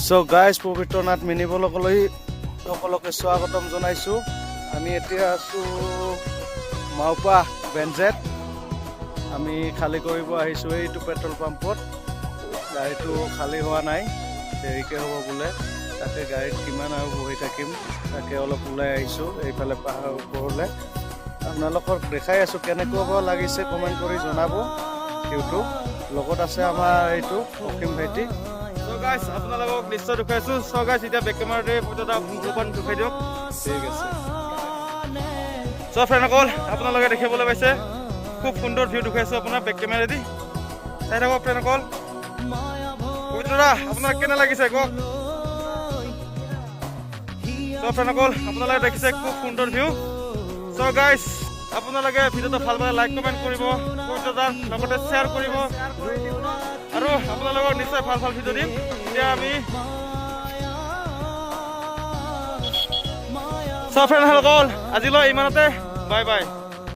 So guys পবিত্ৰনাথ mini ব্লগলৈ সকলোকে স্বাগতম জনাইছোঁ। আমি এতিয়া আছোঁ মাওপা বেনজেট। আমি খালী কৰিব আহিছোঁ এইটো পেট্ৰল পাম্পত। গাড়ীটো খালী হোৱা নাই, দেৰিকৈ হ'ব বোলে। তাকে গাড়ীত কিমান আৰু বহি থাকিম, তাকে অলপ ওলাই আহিছোঁ এইফালে পাহাৰৰ ওপৰলৈ। আপোনালোকক দেখাই আছোঁ কেনেকুৱা লাগিছে, কমেণ্ট কৰি জনাব। ভিউটো লগত আছে আমাৰ এইটো অসীম ভাইটি। আপোনালোকক নিশ্চয় দেখুৱাইছোঁ। এতিয়া বেক কেমেৰাতে অকণমান দেখুৱাই দিয়ক। ঠিক আছে। ফ্ৰেণ্ডসকল আপোনালোকে দেখিবলৈ পাইছে, খুব সুন্দৰ ভিউ দেখুৱাইছোঁ আপোনাৰ বেক কেমেৰাদি। চাই থাকক ফ্ৰেণ্ডসকল। পবিত্ৰদা আপোনাক কেনে লাগিছে কওক। ফ্ৰেণ্ডসকল আপোনালোকে দেখিছে খুব সুন্দৰ ভিউ। গাইজ আপোনালোকে ভিডিঅ'টো ভাল পালে লাইক কমেণ্ট কৰিব, পবিত্ৰদাৰ লগতে শ্বেয়াৰ কৰিব আৰু আপোনালোকক নিশ্চয় ভাল ভাল ভিডিঅ' দিম। এতিয়া আমি ফ্ৰেণ্ডসকল আজিলৈ ইমানতে, বাই বাই।